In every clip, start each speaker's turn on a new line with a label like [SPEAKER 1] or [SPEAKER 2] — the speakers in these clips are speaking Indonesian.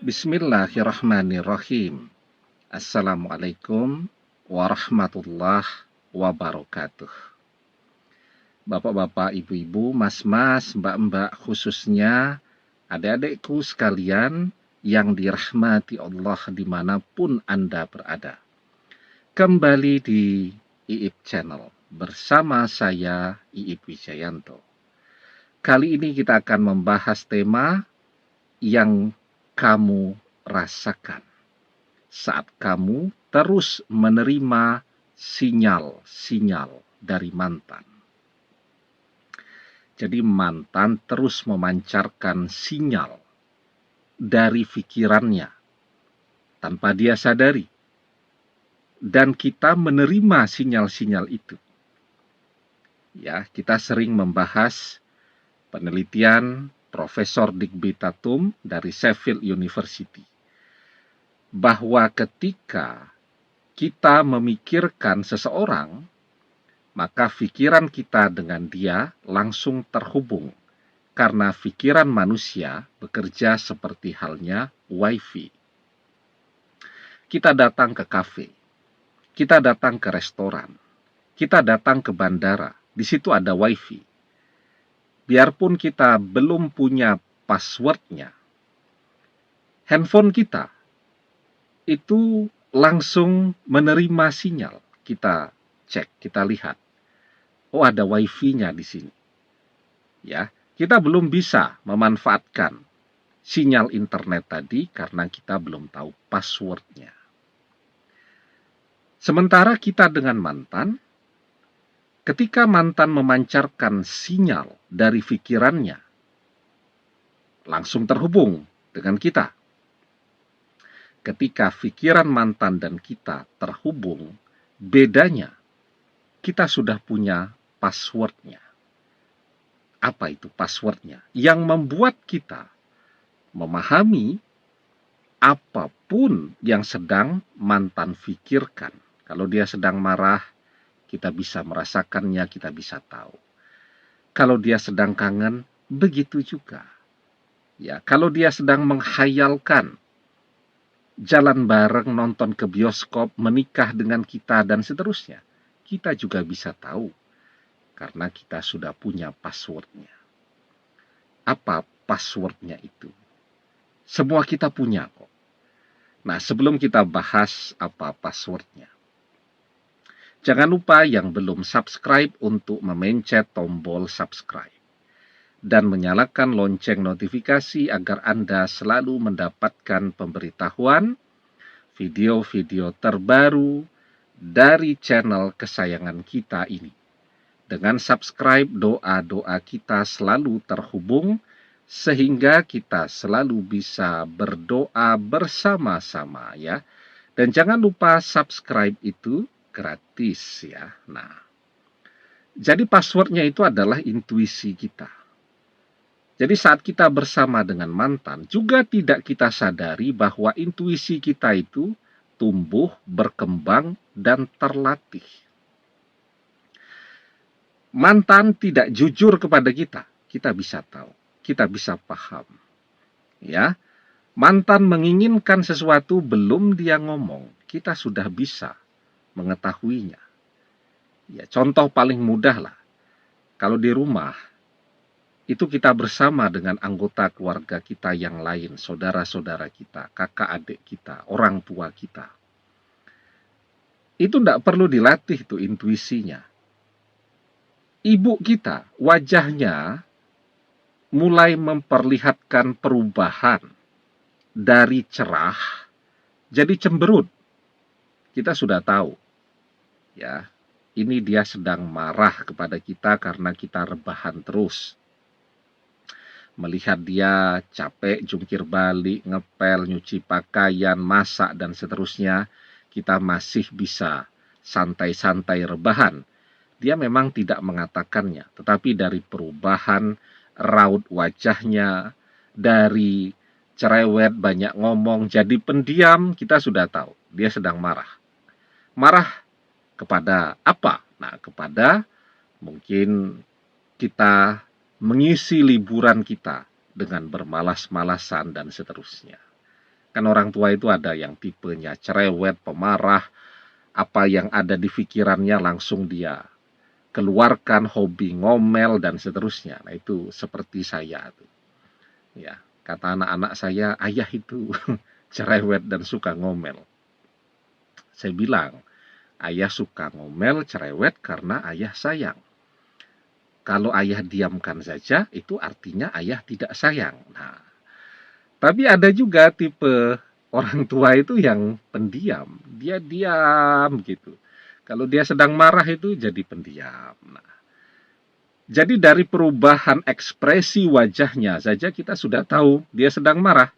[SPEAKER 1] Bismillahirrahmanirrahim. Assalamualaikum warahmatullahi wabarakatuh. Bapak-bapak, ibu-ibu, mas-mas, mbak-mbak, khususnya adik-adikku sekalian yang dirahmati Allah dimanapun Anda berada. Kembali di IIP Channel bersama saya, IIP Wijayanto. Kali ini kita akan membahas tema yang kamu rasakan saat kamu terus menerima sinyal-sinyal dari mantan. Jadi mantan terus memancarkan sinyal dari pikirannya tanpa dia sadari. Dan kita menerima sinyal-sinyal itu. Ya, kita sering membahas penelitian Profesor Digby Tatum dari Sheffield University, bahwa ketika kita memikirkan seseorang, maka pikiran kita dengan dia langsung terhubung, karena pikiran manusia bekerja seperti halnya wifi. Kita datang ke kafe, kita datang ke restoran, kita datang ke bandara, di situ ada wifi. Biarpun kita belum punya passwordnya, handphone kita itu langsung menerima sinyal. Kita cek, kita lihat. Oh, ada wifi-nya di sini. Ya, kita belum bisa memanfaatkan sinyal internet tadi karena kita belum tahu passwordnya. Sementara kita dengan mantan, ketika mantan memancarkan sinyal dari pikirannya, langsung terhubung dengan kita. Ketika pikiran mantan dan kita terhubung, bedanya kita sudah punya passwordnya. Apa itu passwordnya? Yang membuat kita memahami apapun yang sedang mantan pikirkan. Kalau dia sedang marah, kita bisa merasakannya, kita bisa tahu. Kalau dia sedang kangen, begitu juga. Ya, kalau dia sedang menghayalkan jalan bareng, nonton ke bioskop, menikah dengan kita, dan seterusnya, kita juga bisa tahu, karena kita sudah punya passwordnya. Apa passwordnya itu? Semua kita punya kok. Nah, sebelum kita bahas apa passwordnya, jangan lupa yang belum subscribe untuk memencet tombol subscribe dan menyalakan lonceng notifikasi agar Anda selalu mendapatkan pemberitahuan video-video terbaru dari channel kesayangan kita ini. Dengan subscribe, doa-doa kita selalu terhubung sehingga kita selalu bisa berdoa bersama-sama ya. Dan jangan lupa subscribe itu gratis ya. Nah, jadi passwordnya itu adalah intuisi kita. Jadi saat kita bersama dengan mantan, juga tidak kita sadari bahwa intuisi kita itu tumbuh, berkembang, dan terlatih. Mantan tidak jujur kepada kita bisa tahu, kita bisa paham. Ya, mantan menginginkan sesuatu belum dia ngomong, kita sudah bisa mengetahuinya. Ya, contoh paling mudah lah, kalau di rumah, itu kita bersama dengan anggota keluarga kita yang lain, saudara-saudara kita, kakak adik kita, orang tua kita. Itu tidak perlu dilatih tuh intuisinya. Ibu kita, wajahnya mulai memperlihatkan perubahan dari cerah jadi cemberut. Kita sudah tahu, ya, ini dia sedang marah kepada kita karena kita rebahan terus. Melihat dia capek, jungkir balik, ngepel, nyuci pakaian, masak, dan seterusnya, kita masih bisa santai-santai rebahan. Dia memang tidak mengatakannya, tetapi dari perubahan raut wajahnya, dari cerewet, banyak ngomong, jadi pendiam, kita sudah tahu dia sedang marah. Marah kepada apa? Nah, kepada mungkin kita mengisi liburan kita dengan bermalas-malasan dan seterusnya. Kan orang tua itu ada yang tipenya cerewet, pemarah, apa yang ada di pikirannya langsung dia keluarkan, hobi ngomel dan seterusnya. Nah, itu seperti saya tuh. Ya, kata anak-anak saya, ayah itu cerewet dan suka ngomel. Saya bilang, ayah suka ngomel, cerewet karena ayah sayang. Kalau ayah diamkan saja, itu artinya ayah tidak sayang. Nah, tapi ada juga tipe orang tua itu yang pendiam. Dia diam gitu. Kalau dia sedang marah itu jadi pendiam. Nah, jadi dari perubahan ekspresi wajahnya saja kita sudah tahu dia sedang marah.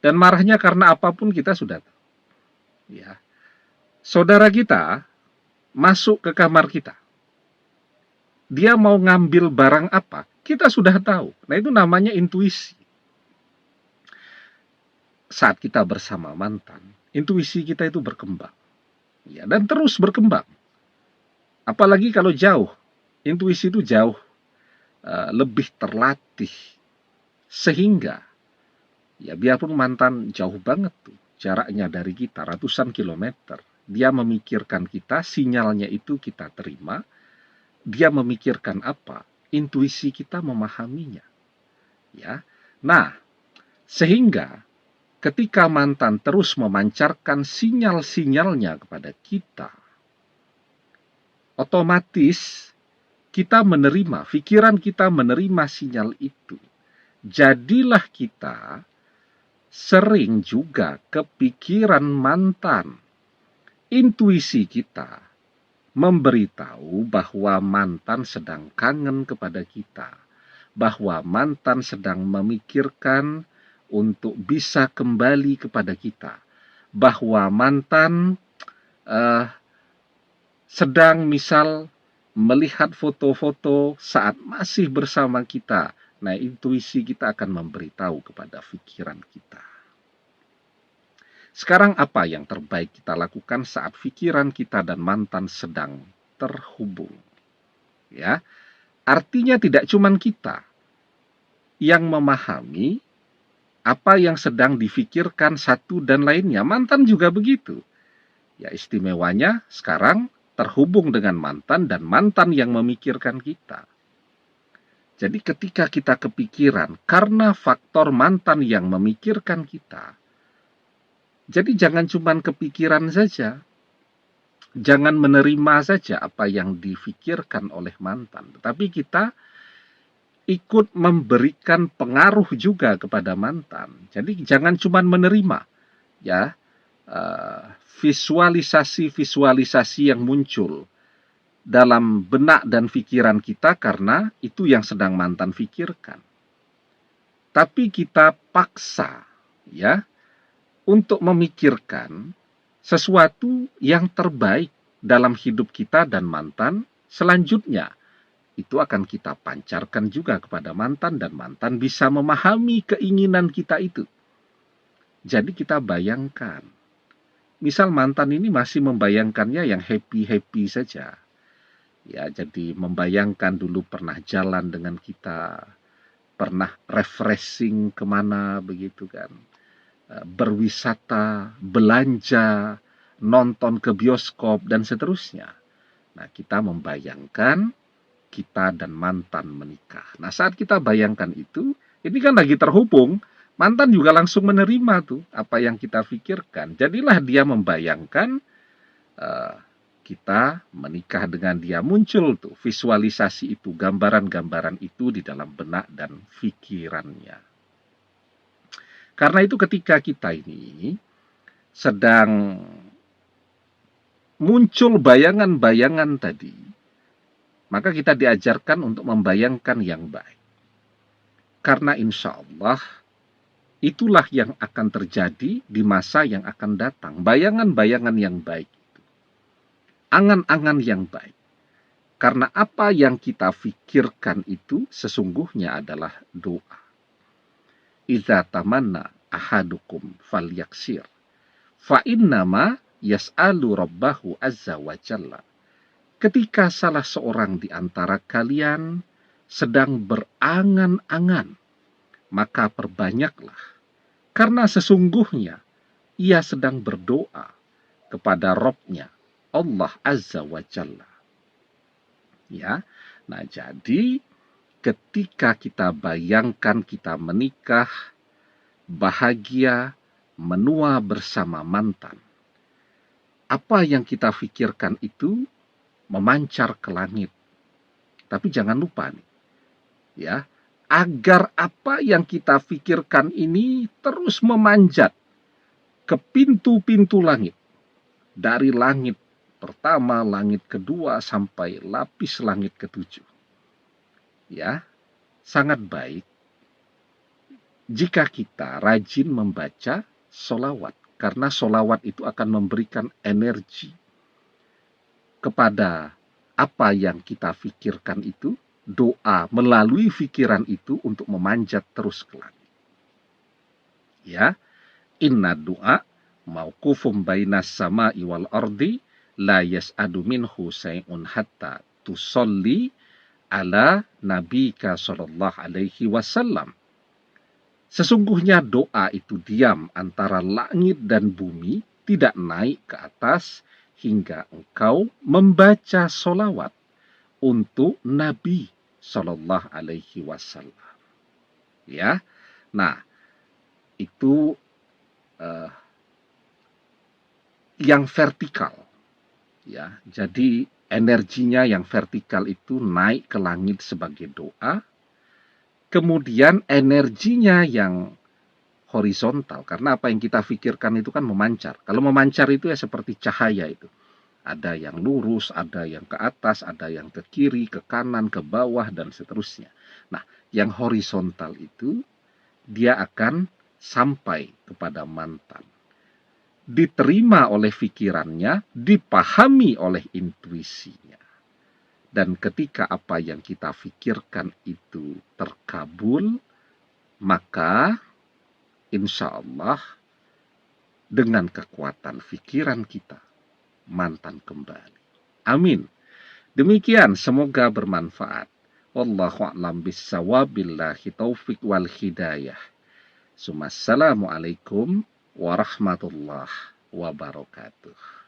[SPEAKER 1] Dan marahnya karena apapun kita sudah tahu. Ya. Saudara kita masuk ke kamar kita. Dia mau ngambil barang apa, kita sudah tahu. Nah, itu namanya intuisi. Saat kita bersama mantan, intuisi kita itu berkembang. Ya, dan terus berkembang. Apalagi kalau jauh. Intuisi itu jauh lebih terlatih. Sehingga, ya biarpun mantan jauh banget tuh, jaraknya dari kita ratusan kilometer, dia memikirkan kita, sinyalnya itu kita terima, dia memikirkan apa, intuisi kita memahaminya. Ya. Nah, sehingga ketika mantan terus memancarkan sinyal-sinyalnya kepada kita, otomatis kita menerima, pikiran kita menerima sinyal itu. Jadilah kita sering juga kepikiran mantan. Intuisi kita memberitahu bahwa mantan sedang kangen kepada kita, bahwa mantan sedang memikirkan untuk bisa kembali kepada kita, bahwa mantan sedang misal melihat foto-foto saat masih bersama kita. Nah, intuisi kita akan memberitahu kepada pikiran kita. Sekarang apa yang terbaik kita lakukan saat pikiran kita dan mantan sedang terhubung? Ya, artinya tidak cuma kita yang memahami apa yang sedang difikirkan satu dan lainnya. Mantan juga begitu. Ya, istimewanya sekarang terhubung dengan mantan dan mantan yang memikirkan kita. Jadi ketika kita kepikiran karena faktor mantan yang memikirkan kita, jadi jangan cuma kepikiran saja. Jangan menerima saja apa yang difikirkan oleh mantan. Tetapi kita ikut memberikan pengaruh juga kepada mantan. Jadi jangan cuma menerima. Ya, visualisasi-visualisasi yang muncul dalam benak dan pikiran kita karena itu yang sedang mantan pikirkan. Tapi kita paksa, ya, untuk memikirkan sesuatu yang terbaik dalam hidup kita dan mantan selanjutnya. Itu akan kita pancarkan juga kepada mantan dan mantan bisa memahami keinginan kita itu. Jadi kita bayangkan. Misal mantan ini masih membayangkannya yang happy-happy saja. Ya, jadi membayangkan dulu pernah jalan dengan kita, pernah refreshing kemana begitu kan. Berwisata, belanja, nonton ke bioskop, dan seterusnya. Nah, kita membayangkan kita dan mantan menikah. Nah, saat kita bayangkan itu, ini kan lagi terhubung, mantan juga langsung menerima tuh apa yang kita pikirkan. Jadilah dia membayangkan kita menikah dengan dia. Muncul tuh visualisasi itu, gambaran-gambaran itu di dalam benak dan pikirannya. Karena itu ketika kita ini sedang muncul bayangan-bayangan tadi, maka kita diajarkan untuk membayangkan yang baik. Karena insya Allah itulah yang akan terjadi di masa yang akan datang. Bayangan-bayangan yang baik itu. Angan-angan yang baik. Karena apa yang kita pikirkan itu sesungguhnya adalah doa. Idza tamanna ahadukum falyaksir. Fa innama yas'alu rabbahu azza wa jalla. Ketika salah seorang di antara kalian sedang berangan-angan, maka perbanyaklah Karena sesungguhnya ia sedang berdoa kepada Rabb-nya, Allah Azza wa Jalla. Ya. Nah, jadi ketika kita bayangkan kita menikah, bahagia, menua bersama mantan, apa yang kita pikirkan itu memancar ke langit. Tapi jangan lupa nih, ya, agar apa yang kita pikirkan ini terus memanjat ke pintu-pintu langit. Dari langit pertama, langit kedua, sampai lapis langit ketujuh. Ya, sangat baik jika kita rajin membaca solawat. Karena solawat itu akan memberikan energi kepada apa yang kita pikirkan itu, doa melalui pikiran itu untuk memanjat terus ke langit. Ya, inna doa mauqufum bainas sama'i wal ardi la yas'adu minhu say'un hatta tusalli ala nabika sallallahu alaihi wasallam. Sesungguhnya doa itu diam antara langit dan bumi, tidak naik ke atas hingga engkau membaca solawat untuk Nabi Sallallahu Alaihi Wasallam. Ya, nah itu yang vertikal. Ya, jadi energinya yang vertikal itu naik ke langit sebagai doa. Kemudian energinya yang horizontal, karena apa yang kita pikirkan itu kan memancar. Kalau memancar itu ya seperti cahaya itu. Ada yang lurus, ada yang ke atas, ada yang ke kiri, ke kanan, ke bawah, dan seterusnya. Nah, yang horizontal itu, dia akan sampai kepada mantan. Diterima oleh pikirannya, dipahami oleh intuisinya. Dan ketika apa yang kita pikirkan itu terkabul, maka insya Allah dengan kekuatan pikiran kita, mantan kembali. Amin. Demikian, semoga bermanfaat. Wallahu a'lam bissawab, billahi taufik wal hidayah. Assalamualaikum warahmatullahi wabarakatuh.